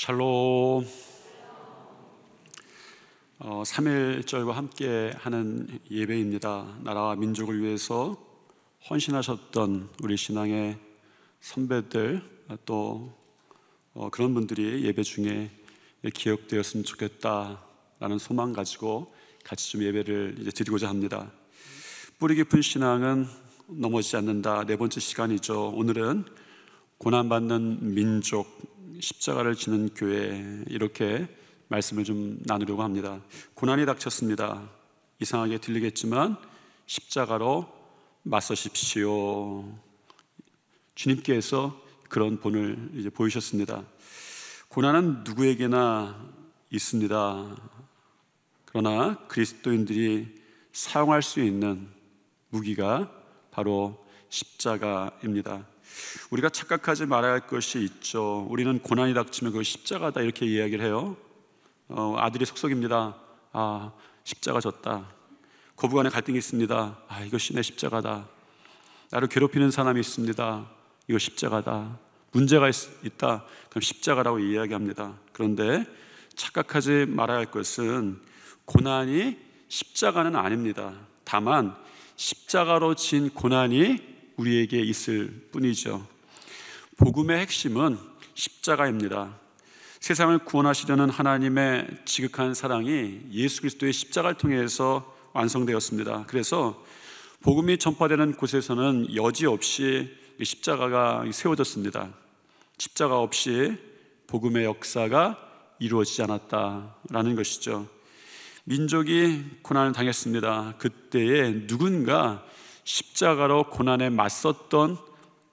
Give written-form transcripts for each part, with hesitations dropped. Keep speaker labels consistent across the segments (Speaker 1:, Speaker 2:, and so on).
Speaker 1: 샬롬. 3.1절과 함께 하는 예배입니다. 나라와 민족을 위해서 헌신하셨던 우리 신앙의 선배들, 또 그런 분들이 예배 중에 기억되었으면 좋겠다라는 소망 가지고 같이 좀 예배를 이제 드리고자 합니다. 뿌리 깊은 신앙은 넘어지지 않는다. 네 번째 시간이죠. 오늘은 고난받는 민족, 십자가를 지는 교회, 이렇게 말씀을 좀 나누려고 합니다. 고난이 닥쳤습니다. 이상하게 들리겠지만 십자가로 맞서십시오. 주님께서 그런 본을 이제 보이셨습니다. 고난은 누구에게나 있습니다. 그러나 그리스도인들이 사용할 수 있는 무기가 바로 십자가입니다. 우리가 착각하지 말아야 할 것이 있죠. 우리는 고난이 닥치면 그거 십자가다 이렇게 이야기를 해요. 아들이 속속입니다. 십자가 졌다. 고부간에 갈등이 있습니다. 이것이 내 십자가다. 나를 괴롭히는 사람이 있습니다. 이거 십자가다. 문제가 있다. 그럼 십자가라고 이야기합니다. 그런데 착각하지 말아야 할 것은 고난이 십자가는 아닙니다. 다만 십자가로 진 고난이 우리에게 있을 뿐이죠. 복음의 핵심은 십자가입니다. 세상을 구원하시려는 하나님의 지극한 사랑이 예수 그리스도의 십자가를 통해서 완성되었습니다. 그래서 복음이 전파되는 곳에서는 여지없이 십자가가 세워졌습니다. 십자가 없이 복음의 역사가 이루어지지 않았다라는 것이죠. 민족이 고난을 당했습니다. 그때에 누군가 십자가로 고난에 맞섰던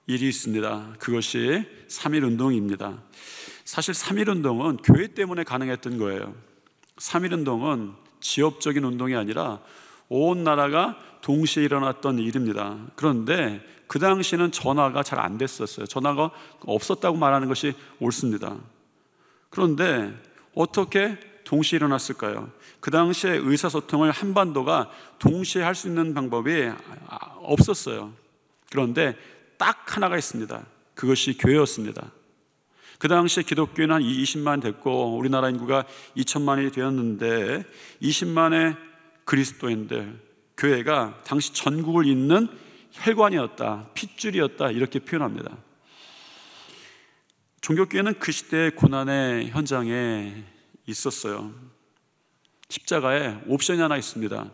Speaker 1: 일이 있습니다. 그것이 3.1운동입니다. 사실 3.1운동은 교회 때문에 가능했던 거예요. 3.1운동은 지역적인 운동이 아니라 온 나라가 동시에 일어났던 일입니다. 그런데 그 당시에는 전화가 잘 안 됐었어요. 전화가 없었다고 말하는 것이 옳습니다. 그런데 어떻게 동시에 일어났을까요? 그 당시에 의사소통을 한반도가 동시에 할 수 있는 방법이 없었어요. 그런데 딱 하나가 있습니다. 그것이 교회였습니다. 그 당시에 기독교는 한 20만 됐고 우리나라 인구가 2천만이 되었는데 20만의 그리스도인들, 교회가 당시 전국을 잇는 혈관이었다, 핏줄이었다, 이렇게 표현합니다. 종교교회는 그 시대의 고난의 현장에 있었어요. 십자가에 옵션이 하나 있습니다.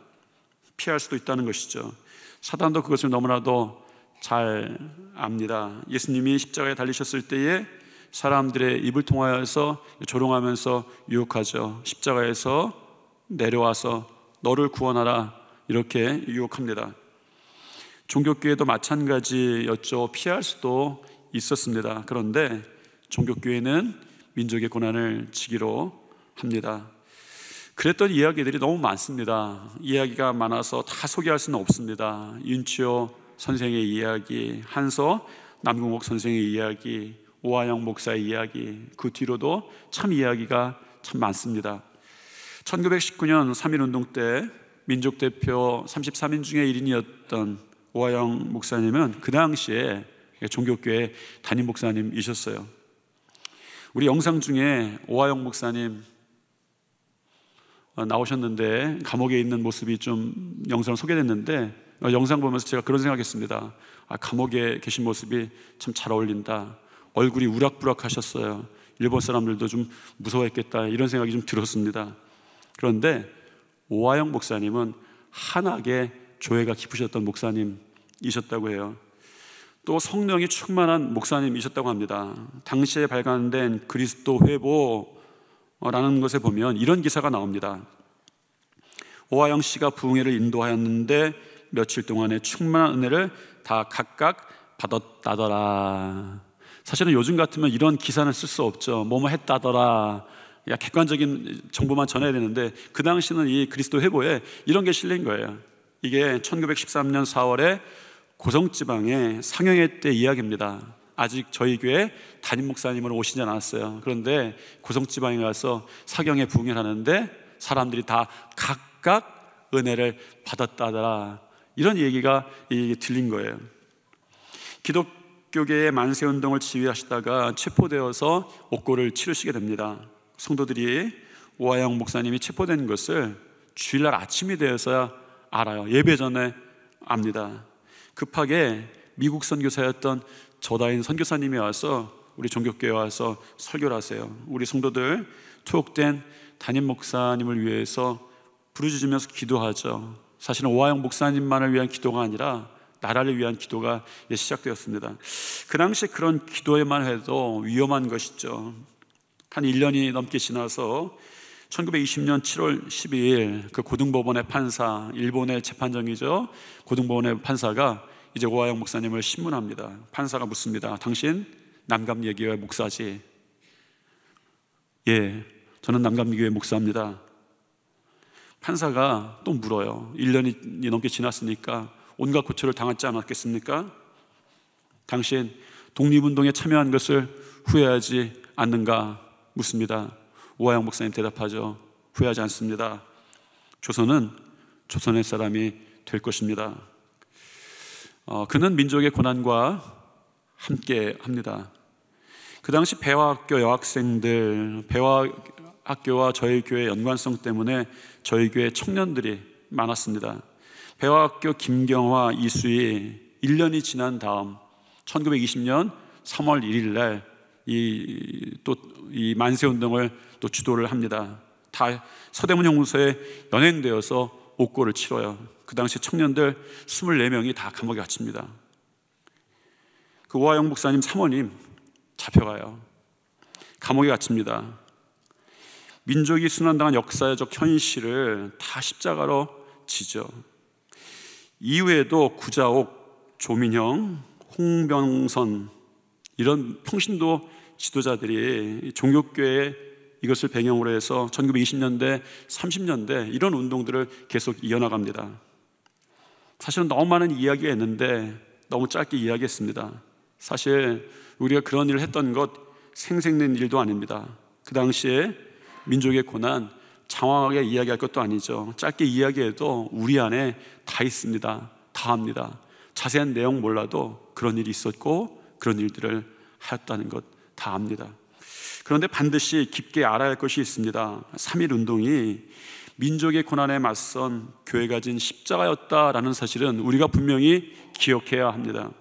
Speaker 1: 피할 수도 있다는 것이죠. 사단도 그것을 너무나도 잘 압니다. 예수님이 십자가에 달리셨을 때에 사람들의 입을 통하여서 조롱하면서 유혹하죠. 십자가에서 내려와서 너를 구원하라, 이렇게 유혹합니다. 종교교회도 마찬가지였죠. 피할 수도 있었습니다. 그런데 종교교회는 민족의 고난을 지기로 합니다. 그랬던 이야기들이 너무 많습니다. 이야기가 많아서 다 소개할 수는 없습니다. 윤치호 선생의 이야기, 한서 남궁옥 선생의 이야기, 오하영 목사의 이야기, 그 뒤로도 참 이야기가 참 많습니다. 1919년 3.1운동 때 민족대표 33인 중에 1인이었던 오하영 목사님은 그 당시에 종교교회 담임 목사님이셨어요. 우리 영상 중에 오하영 목사님 나오셨는데 감옥에 있는 모습이 좀 영상으로 소개됐는데 영상 보면서 제가 그런 생각했습니다. 감옥에 계신 모습이 참 잘 어울린다. 얼굴이 우락부락 하셨어요. 일본 사람들도 좀 무서워했겠다, 이런 생각이 좀 들었습니다. 그런데 오하영 목사님은 한학의 조예가 깊으셨던 목사님이셨다고 해요. 또 성령이 충만한 목사님이셨다고 합니다. 당시에 발간된 그리스도 회보라는 것에 보면 이런 기사가 나옵니다. 오하영 씨가 부흥회를 인도하였는데 며칠 동안에 충만한 은혜를 다 각각 받았다더라. 사실은 요즘 같으면 이런 기사는 쓸 수 없죠. 뭐뭐 했다더라, 객관적인 정보만 전해야 되는데 그 당시는 이 그리스도 회보에 이런 게 실린 거예요. 이게 1913년 4월에 고성지방의 상영회 때 이야기입니다. 아직 저희 교회 담임 목사님으로 오시지 않았어요. 그런데 고성지방에 가서 사경에 부흥을 하는데 사람들이 다 각각 은혜를 받았다더라, 이런 얘기가 들린 거예요. 기독교계의 만세운동을 지휘하시다가 체포되어서 옥고를 치르시게 됩니다. 성도들이 오하영 목사님이 체포된 것을 주일날 아침이 되어서야 알아요. 예배 전에 압니다. 급하게 미국 선교사였던 저다인 선교사님이 와서 우리 종교교회에 와서 설교를 하세요. 우리 성도들 투옥된 담임 목사님을 위해서 부르짖으면서 기도하죠. 사실은 오하영 목사님만을 위한 기도가 아니라 나라를 위한 기도가 시작되었습니다. 그 당시 그런 기도에만 해도 위험한 것이죠. 한 1년이 넘게 지나서 1920년 7월 12일 그 고등법원의 판사, 일본의 재판정이죠. 고등법원의 판사가 이제 오하영 목사님을 신문합니다. 판사가 묻습니다. 당신 남감예교회 목사지? 예, 저는 남감예교회 목사입니다. 판사가 또 물어요. 1년이 넘게 지났으니까 온갖 고초를 당하지 않았겠습니까? 당신 독립운동에 참여한 것을 후회하지 않는가 묻습니다. 오하영 목사님 대답하죠. 후회하지 않습니다. 조선은 조선의 사람이 될 것입니다. 그는 민족의 고난과 함께 합니다. 그 당시 배화학교 여학생들, 배화학교와 저희 교회의 연관성 때문에 저희 교회 청년들이 많았습니다. 배화학교 김경화, 이수희 1년이 지난 다음 1920년 3월 1일 날 이 만세운동을 또 주도를 합니다. 다 서대문 형무소에 연행되어서 옥고를 치러요. 그 당시 청년들 24명이 다 감옥에 갇힙니다. 그 오하영 목사님 사모님 잡혀가요. 감옥에 갇힙니다. 민족이 순환당한 역사적 현실을 다 십자가로 지죠. 이후에도 구자옥, 조민형, 홍병선 이런 평신도 지도자들이 종교교회 이것을 배경으로 해서 1920년대, 30년대 이런 운동들을 계속 이어나갑니다. 사실은 너무 많은 이야기가 있는데 너무 짧게 이야기했습니다. 사실 우리가 그런 일을 했던 것 생색낸 일도 아닙니다. 그 당시에 민족의 고난 장황하게 이야기할 것도 아니죠. 짧게 이야기해도 우리 안에 다 있습니다. 다 합니다. 자세한 내용 몰라도 그런 일이 있었고 그런 일들을 하였다는 것 다 압니다. 그런데 반드시 깊게 알아야 할 것이 있습니다. 3.1 운동이 민족의 고난에 맞선 교회가 진 십자가였다라는 사실은 우리가 분명히 기억해야 합니다.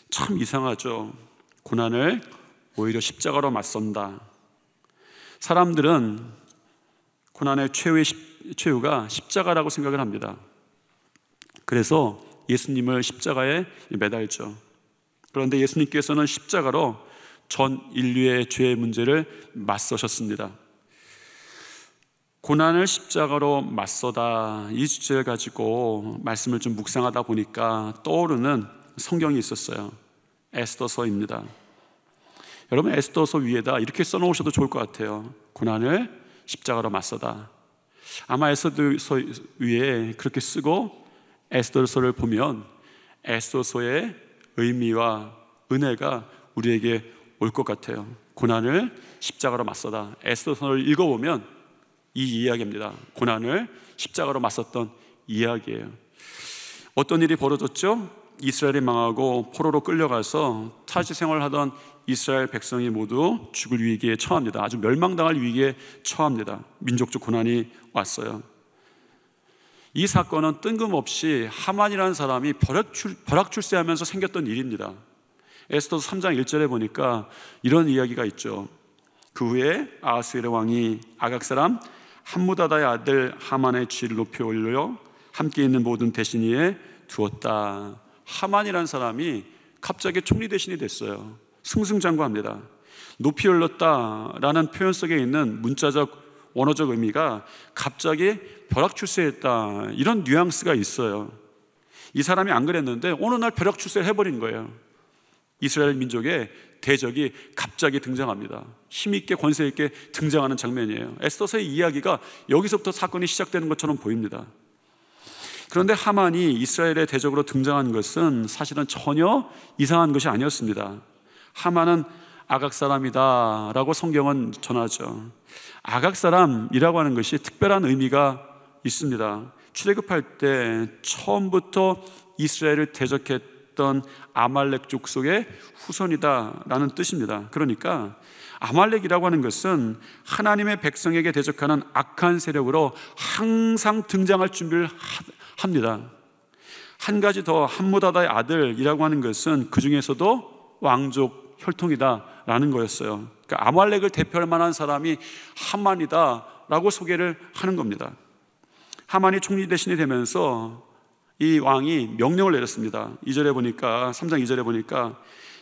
Speaker 1: 참 이상하죠. 고난을 오히려 십자가로 맞선다. 사람들은 고난의 최후가 십자가라고 생각을 합니다. 그래서 예수님을 십자가에 매달죠. 그런데 예수님께서는 십자가로 전 인류의 죄의 문제를 맞서셨습니다. 고난을 십자가로 맞서다, 이 주제를 가지고 말씀을 좀 묵상하다 보니까 떠오르는 성경이 있었어요. 에스더서입니다. 여러분, 에스더서 위에다 이렇게 써놓으셔도 좋을 것 같아요. 고난을 십자가로 맞서다. 아마 에스더서 위에 그렇게 쓰고 에스더서를 보면 에스더서의 의미와 은혜가 우리에게 올 것 같아요. 고난을 십자가로 맞서다. 에스더서를 읽어보면 이 이야기입니다. 고난을 십자가로 맞섰던 이야기예요. 어떤 일이 벌어졌죠? 이스라엘이 망하고 포로로 끌려가서 타지 생활하던 이스라엘 백성이 모두 죽을 위기에 처합니다. 아주 멸망당할 위기에 처합니다. 민족적 고난이 왔어요. 이 사건은 뜬금없이 하만이라는 사람이 벼락출세하면서 생겼던 일입니다. 에스더서 3장 1절에 보니까 이런 이야기가 있죠. 그 후에 아하스웨르 왕이 아각 사람 함무다다의 아들 하만의 쥐를 높이 올려 함께 있는 모든 대신 위에 두었다. 하만이라는 사람이 갑자기 총리 대신이 됐어요. 승승장구합니다. 높이 올렸다라는 표현 속에 있는 문자적 원어적 의미가 갑자기 벼락출세했다, 이런 뉘앙스가 있어요. 이 사람이 안 그랬는데 어느 날 벼락출세를 해버린 거예요. 이스라엘 민족의 대적이 갑자기 등장합니다. 힘있게 권세있게 등장하는 장면이에요. 에스더서의 이야기가 여기서부터 사건이 시작되는 것처럼 보입니다. 그런데 하만이 이스라엘의 대적으로 등장한 것은 사실은 전혀 이상한 것이 아니었습니다. 하만은 아각 사람이다 라고 성경은 전하죠. 아각 사람이라고 하는 것이 특별한 의미가 있습니다. 출애굽할 때 처음부터 이스라엘을 대적했던 있었던 아말렉 족속의 후손이다라는 뜻입니다. 그러니까 아말렉이라고 하는 것은 하나님의 백성에게 대적하는 악한 세력으로 항상 등장할 준비를 합니다. 한 가지 더, 함무다다의 아들이라고 하는 것은 그 중에서도 왕족 혈통이다라는 거였어요. 그러니까 아말렉을 대표할 만한 사람이 하만이다라고 소개를 하는 겁니다. 하만이 총리 대신이 되면서 이 왕이 명령을 내렸습니다. 2절에 보니까, 3장 2절에 보니까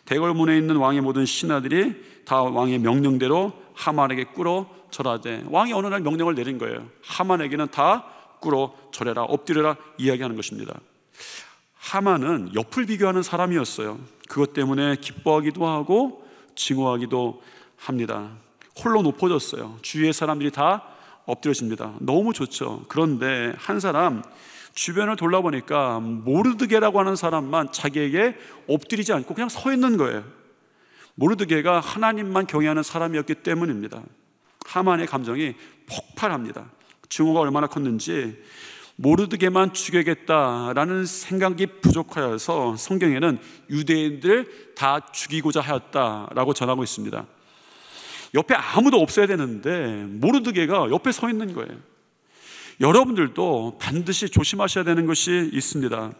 Speaker 1: 대궐문에 있는 왕의 모든 신하들이 다 왕의 명령대로 하만에게 꿇어 절하되, 왕이 어느 날 명령을 내린 거예요. 하만에게는 다 꿇어 절해라, 엎드려라 이야기하는 것입니다. 하만은 옆을 비교하는 사람이었어요. 그것 때문에 기뻐하기도 하고 증오하기도 합니다. 홀로 높아졌어요. 주위의 사람들이 다 엎드려집니다. 너무 좋죠. 그런데 한 사람 주변을 돌아보니까 모르드게라고 하는 사람만 자기에게 엎드리지 않고 그냥 서 있는 거예요. 모르드게가 하나님만 경외하는 사람이었기 때문입니다. 하만의 감정이 폭발합니다. 증오가 얼마나 컸는지 모르드게만 죽여야겠다라는 생각이 부족하여서 성경에는 유대인들 다 죽이고자 하였다라고 전하고 있습니다. 옆에 아무도 없어야 되는데 모르드게가 옆에 서 있는 거예요. 여러분들도 반드시 조심하셔야 되는 것이 있습니다.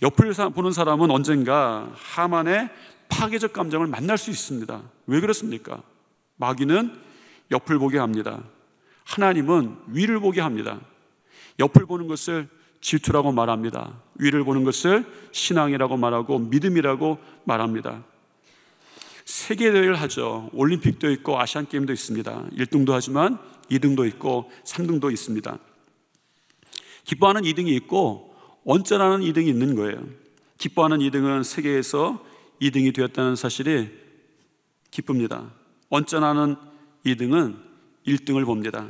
Speaker 1: 옆을 보는 사람은 언젠가 하만의 파괴적 감정을 만날 수 있습니다. 왜 그렇습니까? 마귀는 옆을 보게 합니다. 하나님은 위를 보게 합니다. 옆을 보는 것을 질투라고 말합니다. 위를 보는 것을 신앙이라고 말하고 믿음이라고 말합니다. 세계대회를 하죠. 올림픽도 있고 아시안게임도 있습니다. 1등도 하지만 2등도 있고 3등도 있습니다. 기뻐하는 2등이 있고 언짢아하는 2등이 있는 거예요. 기뻐하는 2등은 세계에서 2등이 되었다는 사실이 기쁩니다. 언짢아하는 2등은 1등을 봅니다.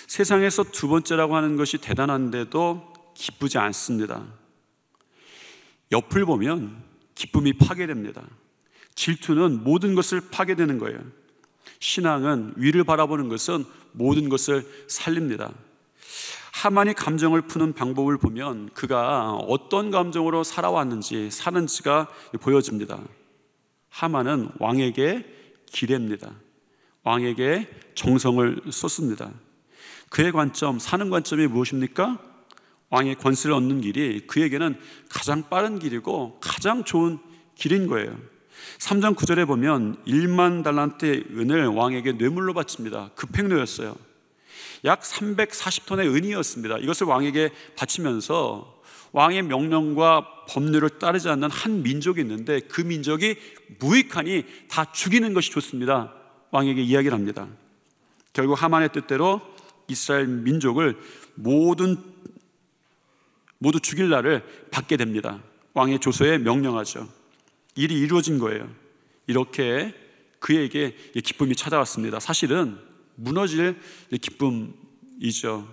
Speaker 1: 세상에서 두 번째라고 하는 것이 대단한데도 기쁘지 않습니다. 옆을 보면 기쁨이 파괴됩니다. 질투는 모든 것을 파괴되는 거예요. 신앙은 위를 바라보는 것은 모든 것을 살립니다. 하만이 감정을 푸는 방법을 보면 그가 어떤 감정으로 살아왔는지 사는지가 보여집니다. 하만은 왕에게 기랩니다. 왕에게 정성을 쏟습니다. 그의 관점, 사는 관점이 무엇입니까? 왕의 권세를 얻는 길이 그에게는 가장 빠른 길이고 가장 좋은 길인 거예요. 3장 9절에 보면 1만 달란트의 은을 왕에게 뇌물로 바칩니다. 급행료였어요. 약 340톤의 은이었습니다. 이것을 왕에게 바치면서 왕의 명령과 법률을 따르지 않는 한 민족이 있는데 그 민족이 무익하니 다 죽이는 것이 좋습니다. 왕에게 이야기를 합니다. 결국 하만의 뜻대로 이스라엘 민족을 모두 죽일 날을 받게 됩니다. 왕의 조서에 명령하죠. 일이 이루어진 거예요. 이렇게 그에게 기쁨이 찾아왔습니다. 사실은 무너질 기쁨이죠.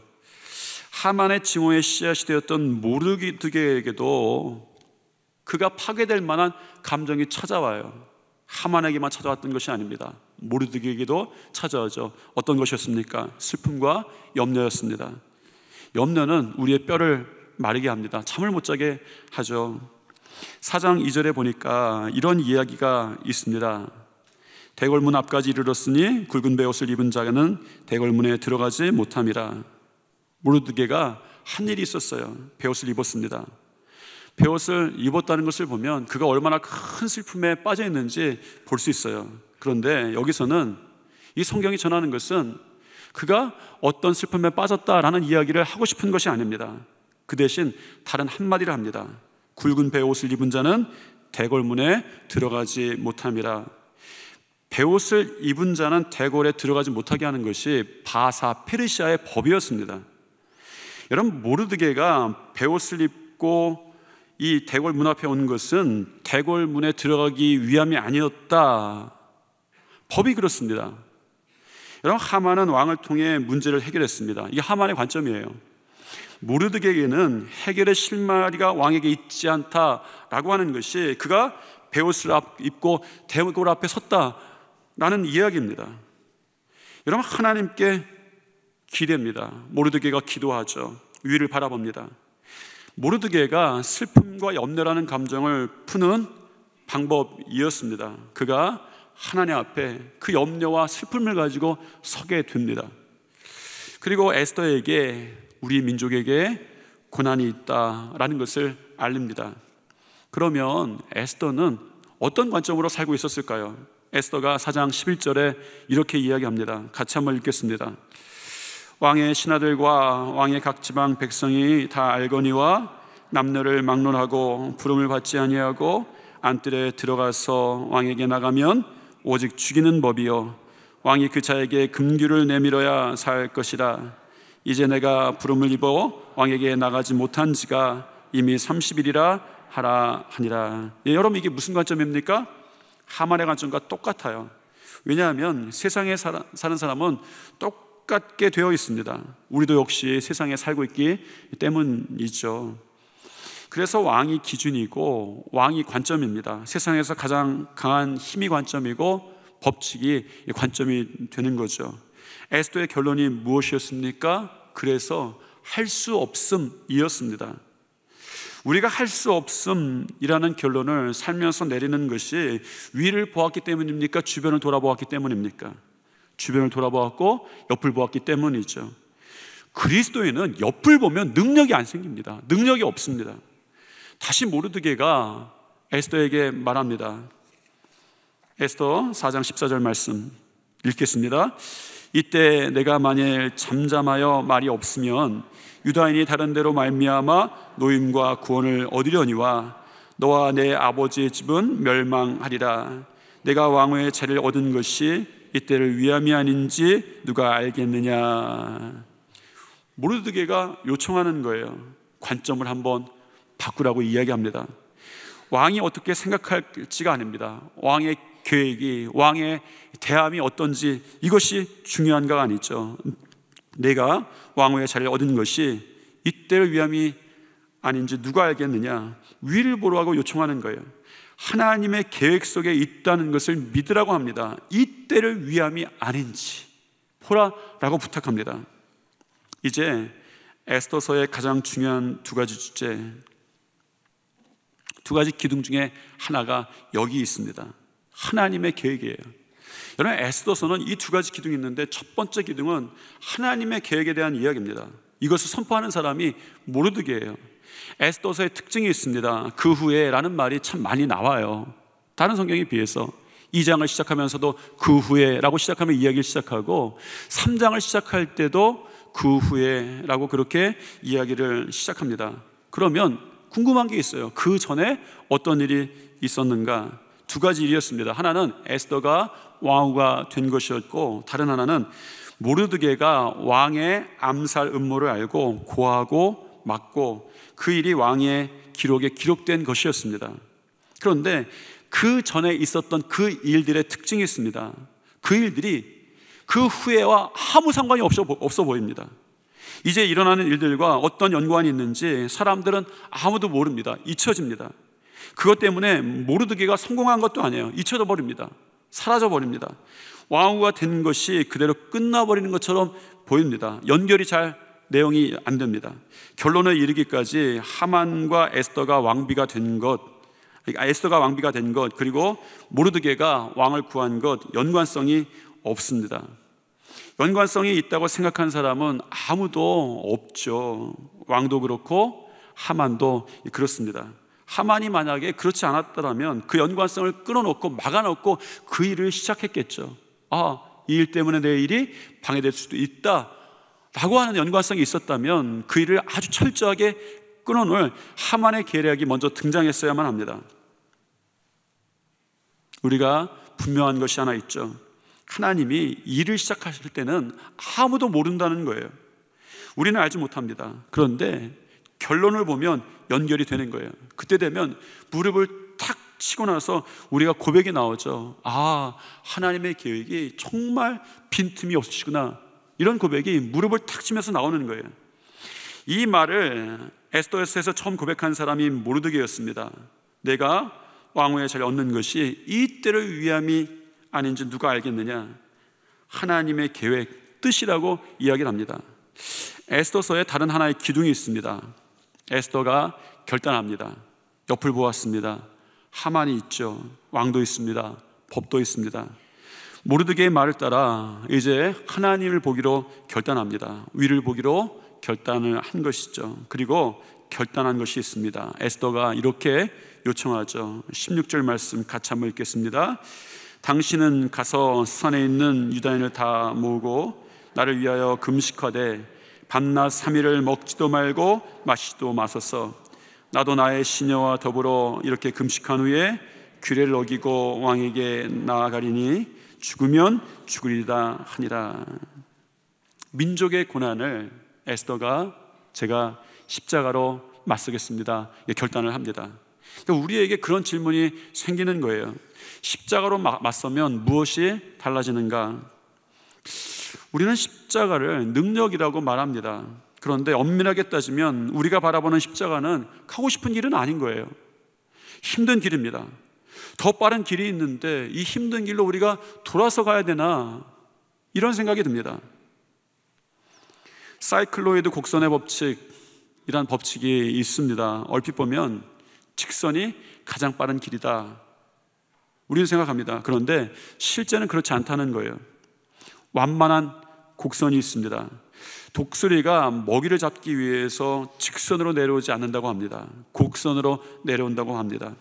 Speaker 1: 하만의 증오의 씨앗이 되었던 모르드게에게도 그가 파괴될 만한 감정이 찾아와요. 하만에게만 찾아왔던 것이 아닙니다. 모르드게에게도 찾아오죠. 어떤 것이었습니까? 슬픔과 염려였습니다. 염려는 우리의 뼈를 마르게 합니다. 잠을 못 자게 하죠. 4장 2절에 보니까 이런 이야기가 있습니다. 대궐문 앞까지 이르렀으니 굵은 베옷을 입은 자는 대궐문에 들어가지 못함이라. 모르드게가 한 일이 있었어요. 베옷을 입었습니다. 베옷을 입었다는 것을 보면 그가 얼마나 큰 슬픔에 빠져 있는지 볼 수 있어요. 그런데 여기서는 이 성경이 전하는 것은 그가 어떤 슬픔에 빠졌다라는 이야기를 하고 싶은 것이 아닙니다. 그 대신 다른 한마디를 합니다. 굵은 베옷을 입은 자는 대궐문에 들어가지 못함이라. 베옷을 입은 자는 대궐에 들어가지 못하게 하는 것이 바사 페르시아의 법이었습니다. 여러분, 모르드게가 베옷을 입고 이 대궐 문 앞에 온 것은 대궐 문에 들어가기 위함이 아니었다. 법이 그렇습니다. 여러분, 하만은 왕을 통해 문제를 해결했습니다. 이게 하만의 관점이에요. 모르드게에게는 해결의 실마리가 왕에게 있지 않다라고 하는 것이 그가 베옷을 입고 대궐 앞에 섰다라는 이야기입니다. 여러분, 하나님께 기대입니다. 모르드게가 기도하죠. 위를 바라봅니다. 모르드게가 슬픔과 염려라는 감정을 푸는 방법이었습니다. 그가 하나님 앞에 그 염려와 슬픔을 가지고 서게 됩니다. 그리고 에스더에게 우리 민족에게 고난이 있다라는 것을 알립니다. 그러면 에스더는 어떤 관점으로 살고 있었을까요? 에스더가 4장 11절에 이렇게 이야기합니다. 같이 한번 읽겠습니다. 왕의 신하들과 왕의 각 지방 백성이 다 알거니와 남녀를 막론하고 부름을 받지 아니하고 안뜰에 들어가서 왕에게 나가면 오직 죽이는 법이요 왕이 그 자에게 금규를 내밀어야 살 것이라. 이제 내가 부름을 입어 왕에게 나가지 못한 지가 이미 30일이라 하라 하니라. 여러분, 이게 무슨 관점입니까? 하만의 관점과 똑같아요. 왜냐하면 세상에 사는 사람은 똑같게 되어 있습니다. 우리도 역시 세상에 살고 있기 때문이죠. 그래서 왕이 기준이고 왕이 관점입니다. 세상에서 가장 강한 힘이 관점이고 법칙이 관점이 되는 거죠. 에스더의 결론이 무엇이었습니까? 그래서 할 수 없음이었습니다. 우리가 할 수 없음이라는 결론을 살면서 내리는 것이 위를 보았기 때문입니까? 주변을 돌아보았기 때문입니까? 주변을 돌아보았고 옆을 보았기 때문이죠. 그리스도인은 옆을 보면 능력이 안 생깁니다. 능력이 없습니다. 다시 모르드게가 에스더에게 말합니다. 에스더 4장 14절 말씀 읽겠습니다. 이때 내가 만일 잠잠하여 말이 없으면 유다인이 다른 데로 말미암아 노임과 구원을 얻으려니와 너와 내 아버지의 집은 멸망하리라. 내가 왕의 자리를 얻은 것이 이때를 위함이 아닌지 누가 알겠느냐. 모르드게가 요청하는 거예요. 관점을 한번 바꾸라고 이야기합니다. 왕이 어떻게 생각할지가 아닙니다. 왕의 계획이, 왕의 대함이 어떤지 이것이 중요한가 아니죠. 내가 왕후의 자리를 얻은 것이 이때를 위함이 아닌지 누가 알겠느냐. 위를 보라고 요청하는 거예요. 하나님의 계획 속에 있다는 것을 믿으라고 합니다. 이때를 위함이 아닌지 보라라고 부탁합니다. 이제 에스더서의 가장 중요한 두 가지 주제, 두 가지 기둥 중에 하나가 여기 있습니다. 하나님의 계획이에요. 여러분, 에스더서는 이 두 가지 기둥이 있는데 첫 번째 기둥은 하나님의 계획에 대한 이야기입니다. 이것을 선포하는 사람이 모르드게예요. 에스더서의 특징이 있습니다. 그 후에 라는 말이 참 많이 나와요. 다른 성경에 비해서 2장을 시작하면서도 그 후에 라고 시작하면 이야기를 시작하고 3장을 시작할 때도 그 후에 라고 그렇게 이야기를 시작합니다. 그러면 궁금한 게 있어요. 그 전에 어떤 일이 있었는가? 두 가지 일이었습니다. 하나는 에스더가 왕후가 된 것이었고, 다른 하나는 모르드게가 왕의 암살 음모를 알고 고하고 막고 그 일이 왕의 기록에 기록된 것이었습니다. 그런데 그 전에 있었던 그 일들의 특징이 있습니다. 그 일들이 그 후에와 아무 상관이 없어 보입니다. 이제 일어나는 일들과 어떤 연관이 있는지 사람들은 아무도 모릅니다. 잊혀집니다. 그것 때문에 모르드게가 성공한 것도 아니에요. 잊혀져 버립니다. 사라져 버립니다. 왕후가 된 것이 그대로 끝나버리는 것처럼 보입니다. 연결이 잘 내용이 안 됩니다. 결론에 이르기까지 하만과 에스더가 왕비가 된 것, 그리고 모르드게가 왕을 구한 것, 연관성이 없습니다. 연관성이 있다고 생각한 사람은 아무도 없죠. 왕도 그렇고 하만도 그렇습니다. 하만이 만약에 그렇지 않았더라면 그 연관성을 끊어놓고 막아놓고 그 일을 시작했겠죠. 이 일 때문에 내 일이 방해될 수도 있다 라고 하는 연관성이 있었다면 그 일을 아주 철저하게 끊어놓을 하만의 계략이 먼저 등장했어야만 합니다. 우리가 분명한 것이 하나 있죠. 하나님이 일을 시작하실 때는 아무도 모른다는 거예요. 우리는 알지 못합니다. 그런데 결론을 보면 연결이 되는 거예요. 그때 되면 무릎을 탁 치고 나서 우리가 고백이 나오죠. 하나님의 계획이 정말 빈틈이 없으시구나. 이런 고백이 무릎을 탁 치면서 나오는 거예요. 이 말을 에스더서에서 처음 고백한 사람이 모르드게였습니다. 내가 왕후의 자리를 얻는 것이 이때를 위함이 아닌지 누가 알겠느냐. 하나님의 계획, 뜻이라고 이야기를 합니다. 에스더서에 다른 하나의 기둥이 있습니다. 에스더가 결단합니다. 옆을 보았습니다. 하만이 있죠. 왕도 있습니다. 법도 있습니다. 모르드게의 말을 따라 이제 하나님을 보기로 결단합니다. 위를 보기로 결단을 한 것이죠. 그리고 결단한 것이 있습니다. 에스더가 이렇게 요청하죠. 16절 말씀 같이 한번 읽겠습니다. 당신은 가서 수산에 있는 유다인을 다 모으고 나를 위하여 금식하되 밤낮 3일을 먹지도 말고 마시지도 마소서. 나도 나의 시녀와 더불어 이렇게 금식한 후에 규례를 어기고 왕에게 나아가리니 죽으면 죽으리다 하니라. 민족의 고난을 에스더가 제가 십자가로 맞서겠습니다, 결단을 합니다. 그러니까 우리에게 그런 질문이 생기는 거예요. 십자가로 맞서면 무엇이 달라지는가? 우리는 십자가를 능력이라고 말합니다. 그런데 엄밀하게 따지면 우리가 바라보는 십자가는 가고 싶은 길은 아닌 거예요. 힘든 길입니다. 더 빠른 길이 있는데 이 힘든 길로 우리가 돌아서 가야 되나, 이런 생각이 듭니다. 사이클로이드 곡선의 법칙이란 법칙이 있습니다. 얼핏 보면 직선이 가장 빠른 길이다, 우리는 생각합니다. 그런데 실제는 그렇지 않다는 거예요. 완만한 곡선이 있습니다. 독수리가 먹이를 잡기 위해서 직선으로 내려오지 않는다고 합니다. 곡선으로 내려온다고 합니다.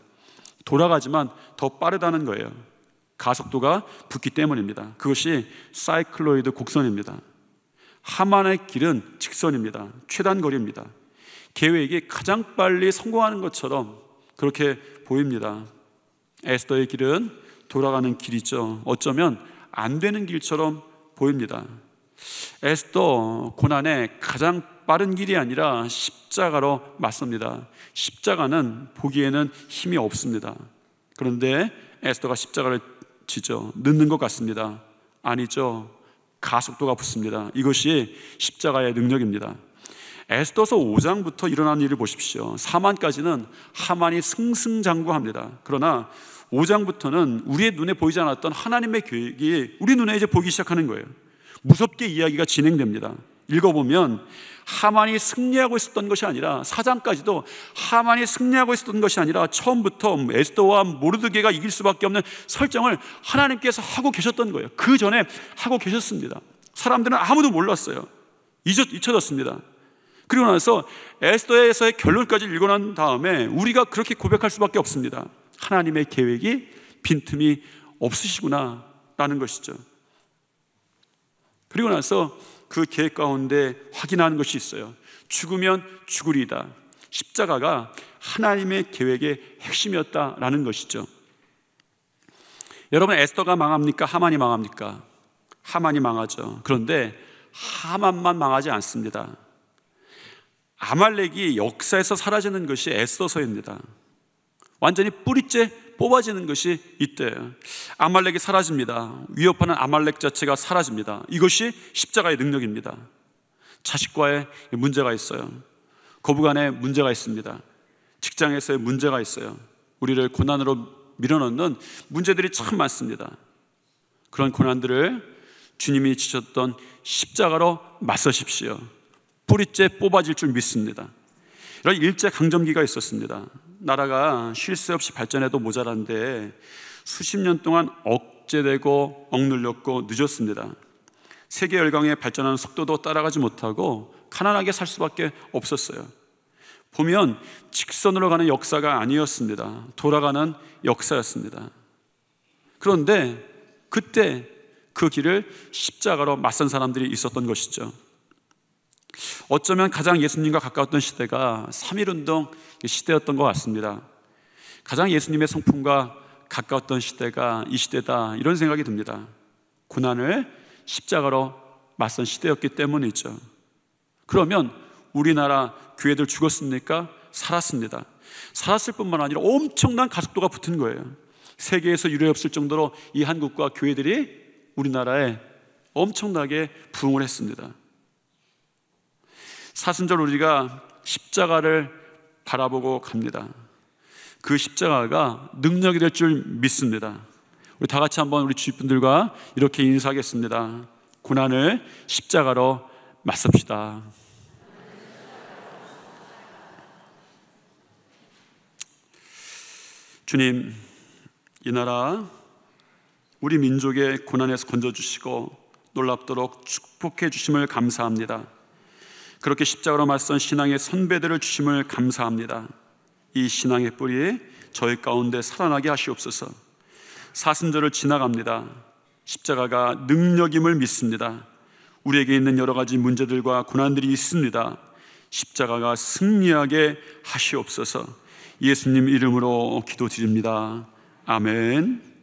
Speaker 1: 돌아가지만 더 빠르다는 거예요. 가속도가 붙기 때문입니다. 그것이 사이클로이드 곡선입니다. 하만의 길은 직선입니다. 최단거리입니다. 계획이 가장 빨리 성공하는 것처럼 그렇게 보입니다. 에스더의 길은 돌아가는 길이죠. 어쩌면 안 되는 길처럼 보입니다. 에스더 고난의 가장 빠른 길이 아니라 십자가로 맞섭니다. 십자가는 보기에는 힘이 없습니다. 그런데 에스더가 십자가를 지죠. 늦는 것 같습니다. 아니죠. 가속도가 붙습니다. 이것이 십자가의 능력입니다. 에스더서 5장부터 일어난 일을 보십시오. 하만까지는 하만이 승승장구합니다. 그러나 5장부터는 우리의 눈에 보이지 않았던 하나님의 계획이 우리 눈에 이제 보이기 시작하는 거예요. 무섭게 이야기가 진행됩니다. 읽어보면 하만이 승리하고 있었던 것이 아니라, 4장까지도 하만이 승리하고 있었던 것이 아니라 처음부터 에스더와 모르드게가 이길 수밖에 없는 설정을 하나님께서 하고 계셨던 거예요. 그 전에 하고 계셨습니다. 사람들은 아무도 몰랐어요. 잊혀졌습니다. 그리고 나서 에스더에서의 결론까지 읽어난 다음에 우리가 그렇게 고백할 수밖에 없습니다. 하나님의 계획이 빈틈이 없으시구나 라는 것이죠. 그리고 나서 그 계획 가운데 확인하는 것이 있어요. 죽으면 죽으리이다. 십자가가 하나님의 계획의 핵심이었다라는 것이죠. 여러분, 에스더가 망합니까? 하만이 망합니까? 하만이 망하죠. 그런데 하만만 망하지 않습니다. 아말렉이 역사에서 사라지는 것이 에스더서입니다. 완전히 뿌리째 뽑아지는 것이 이때예요. 아말렉이 사라집니다. 위협하는 아말렉 자체가 사라집니다. 이것이 십자가의 능력입니다. 자식과의 문제가 있어요. 거부간에 문제가 있습니다. 직장에서의 문제가 있어요. 우리를 고난으로 밀어넣는 문제들이 참 많습니다. 그런 고난들을 주님이 지셨던 십자가로 맞서십시오. 뿌리째 뽑아질 줄 믿습니다. 이런 일제강점기가 있었습니다. 나라가 쉴 새 없이 발전해도 모자란데 수십 년 동안 억제되고 억눌렸고 늦었습니다. 세계 열강의 발전하는 속도도 따라가지 못하고 가난하게 살 수밖에 없었어요. 보면 직선으로 가는 역사가 아니었습니다. 돌아가는 역사였습니다. 그런데 그때 그 길을 십자가로 맞선 사람들이 있었던 것이죠. 어쩌면 가장 예수님과 가까웠던 시대가 3.1운동 시대였던 것 같습니다. 가장 예수님의 성품과 가까웠던 시대가 이 시대다, 이런 생각이 듭니다. 고난을 십자가로 맞선 시대였기 때문이죠. 그러면 우리나라 교회들 죽었습니까? 살았습니다. 살았을 뿐만 아니라 엄청난 가속도가 붙은 거예요. 세계에서 유례없을 정도로 이 한국과 교회들이 우리나라에 엄청나게 부흥을 했습니다. 사순절 우리가 십자가를 바라보고 갑니다. 그 십자가가 능력이 될 줄 믿습니다. 우리 다 같이 한번 우리 주위 분들과 이렇게 인사하겠습니다. 고난을 십자가로 맞섭시다. 주님, 이 나라 우리 민족의 고난에서 건져주시고 놀랍도록 축복해 주심을 감사합니다. 그렇게 십자가로 맞선 신앙의 선배들을 주심을 감사합니다. 이 신앙의 뿌리 저희 가운데 살아나게 하시옵소서. 사순절을 지나갑니다. 십자가가 능력임을 믿습니다. 우리에게 있는 여러 가지 문제들과 고난들이 있습니다. 십자가가 승리하게 하시옵소서. 예수님 이름으로 기도드립니다. 아멘.